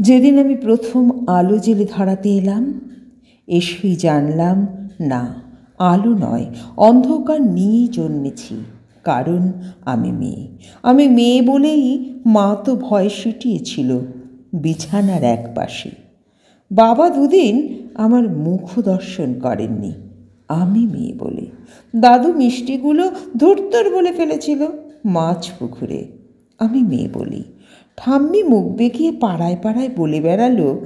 যেদিন আমি প্রথম আলো জেলে ধরাতে এলাম, এসেই জানলাম না, আলো নয়, অন্ধকার নিয়েই জন্মেছি। কারণ আমি মেয়ে। আমি মেয়ে বলেই মা তো ভয়ে সিটিয়েছিল বিছানার এক পাশে। বাবা দুদিন আমার মুখ দর্শন করেননি, আমি মেয়ে বলে। দাদু মিষ্টিগুলো ধুরতর বলে ফেলেছিল মাছ পুকুরে, আমি মেয়ে বলি। ঠাম্মি মুখ বেঁকিয়ে পাড়ায় পাড়ায় বলে বেড়ালো,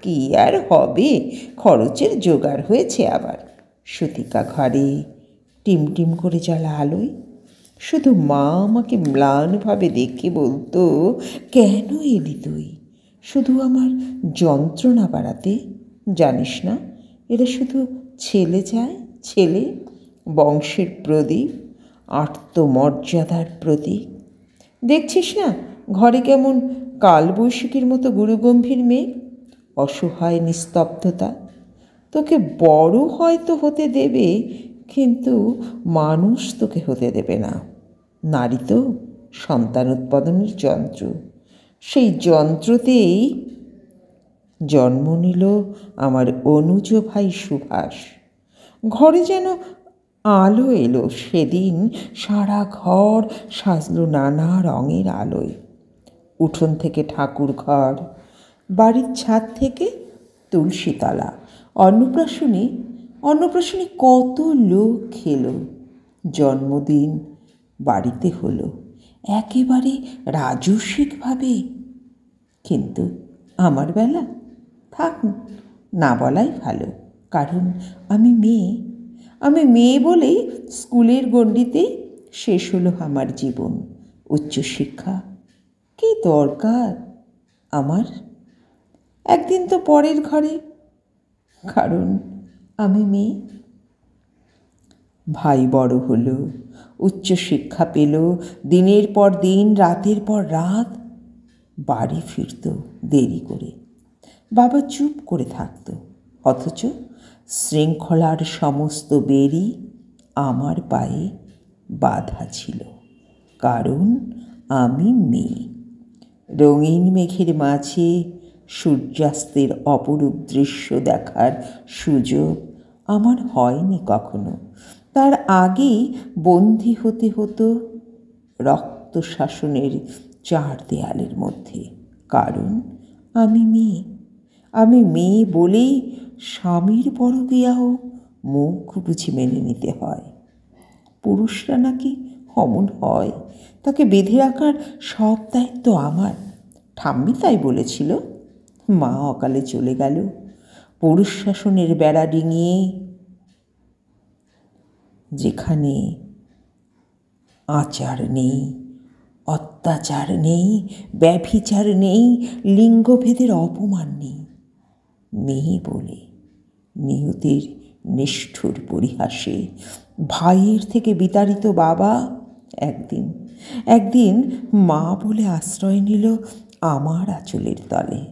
কি আর হবে, খরচের জোগাড় হয়েছে আবার। সুতিকা ঘরে টিমটিম করে জ্বালা আলোয়। শুধু মা আমাকে ম্লানভাবে দেখে বলতো, কেন এলি তুই? শুধু আমার যন্ত্রণা বাড়াতে। জানিস না, এরা শুধু ছেলে চায়, ছেলে, বংশের প্রদীপ, আত্মমর্যাদার প্রতীক। দেখছিস না ঘরে কেমন কালবৈশাখীর মতো গুরুগম্ভীর মেয়ে, অসহায় নিস্তব্ধতা। তোকে বড় হয়তো হতে দেবে, কিন্তু মানুষ তোকে হতে দেবে না। নারী তো সন্তান উৎপাদনের যন্ত্র। সেই যন্ত্রতেই জন্ম নিল আমার অনুজ ভাই সুভাষ। ঘরে যেন আলো এলো সেদিন, সারা ঘর সাজলো নানা রঙের আলোয়। উঠোন থেকে ঠাকুর ঘর, বাড়ির ছাদ থেকে তুলসীতলা। অন্নপ্রাশনে কত লোক খেলো। জন্মদিন বাড়িতে হলো একেবারে রাজস্বিকভাবে। কিন্তু আমার বেলা থাক, না বলাই ভালো। কারণ আমি মেয়ে। আমি মেয়ে বলেই স্কুলের গণ্ডিতেই শেষ হলো আমার জীবন। উচ্চশিক্ষা কী দরকার আমার? একদিন তো পরের ঘরে, কারণ আমি মেয়ে। ভাই বড় হলো, উচ্চশিক্ষা পেল, দিনের পর দিন, রাতের পর রাত বাড়ি ফিরত দেরি করে। বাবা চুপ করে থাকত, অথচ শৃঙ্খলার সমস্ত বেড়ি আমার পায়ে বাঁধা ছিল। কারণ আমি মেয়ে। রঙিন মেঘের মাঝে সূর্যাস্তের অপরূপ দৃশ্য দেখার সুযোগ আমার হয়নি কখনো। তার আগেই বন্দী হতে হতো রক্ত শাসনের চার দেয়ালের মধ্যে। কারণ আমি মেয়ে। আমি মেয়ে বলেই স্বামীর পরকীয়াও মুখ বুঝে মেনে নিতে হয়। পুরুষরা নাকি অমন হয়, তাকে বেঁধে রাখার সব দায়িত্ব আমার। ঠাম্মি তাই বলেছিল। মা অকালে চলে গেল পুরুষ শাসনের বেড়া ডিঙিয়ে। যেখানে আচার নেই, অত্যাচার নেই, ব্যভিচার নেই, লিঙ্গভেদের অপমান নেই। মেয়ে বলে নিয়তির নিষ্ঠুর পরিহাসে ভাইয়ের থেকে বিতাড়িত বাবা একদিন মা বলে আশ্রয় নিল আমার আঁচলের তলে।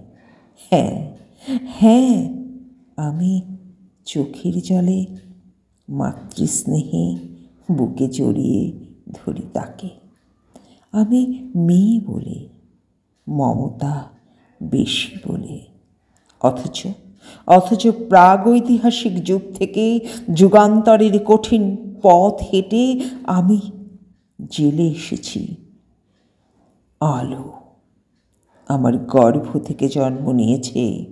হ্যাঁ, আমি চোখের জলে মাতৃস্নেহে বুকে জড়িয়ে ধরি তাকে। আমি মেয়ে বলে, মমতা বেশি বলে। অথচ প্রাগৈতিহাসিক যুগ থেকে যুগান্তরের কঠিন পথ হেঁটে আমি জেলে এসেছি আলো। আমার গর্ভ থেকে জন্ম নিয়েছে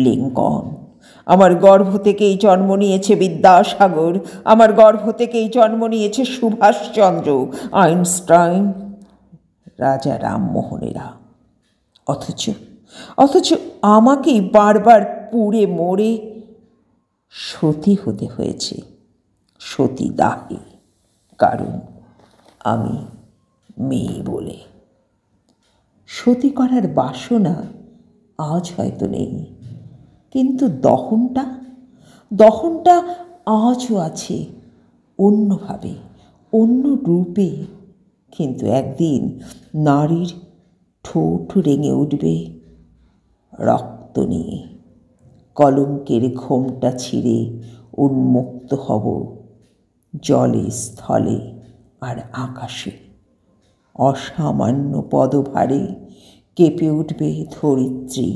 লিঙ্কন, আমার গর্ভ থেকেই জন্ম নিয়েছে বিদ্যাসাগর, আমার গর্ভ থেকেই জন্ম নিয়েছে সুভাষচন্দ্র, আইনস্টাইন, রাজা রামমোহনেরা। অথচ আমাকেই বারবার পুড়ে মরে সতী হতে হয়েছে, সতীদাহে। কারণ আমি মেয়ে বলে। সতী করার বাসনা আজ হয়তো নেই, কিন্তু দহনটা আজও আছে, অন্যভাবে, অন্য রূপে। কিন্তু একদিন নারীর ঠোঁট রেঙে উঠবে রক্ত নিয়ে। কলঙ্কের ঘোমটা ছিঁড়ে উন্মুক্ত হব জলে, স্থলে আর আকাশে। অসামান্য পদভারে কেঁপে উঠবে ধরিত্রী,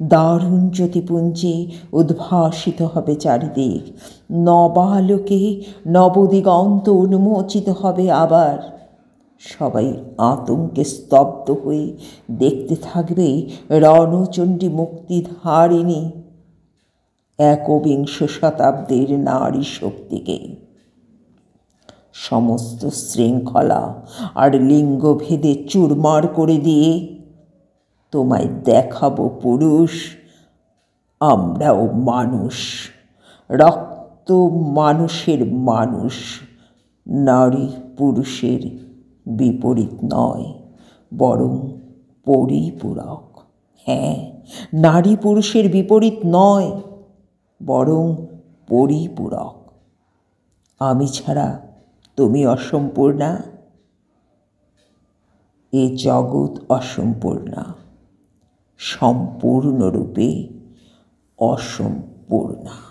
দারুণ জ্যোতিপুঞ্জে উদ্ভাসিত হবে চারিদিক, নবালোকে নবদিগন্ত উন্মোচিত হবে আবার। সবাই আতঙ্কে স্তব্ধ হয়ে দেখতে থাকবে রণচণ্ডী মুক্তিধারিণী, একবিংশ শতাব্দীর নারী শক্তিকে। সমস্ত শৃঙ্খলা আর লিঙ্গভেদে চুরমার করে দিয়ে তোমায় দেখাবো পুরুষ, আমরাও মানুষ, রক্ত মানুষের মানুষ, নারী পুরুষের বিপরীত নয়, বরং পরিপূরক। হ্যাঁ, নারী পুরুষের বিপরীত নয়, বরং পরিপূরক। আমি ছাড়া তুমি অসম্পূর্ণা, এ জগৎ অসম্পূর্ণা, সম্পূর্ণরূপে অসম্পূর্ণা।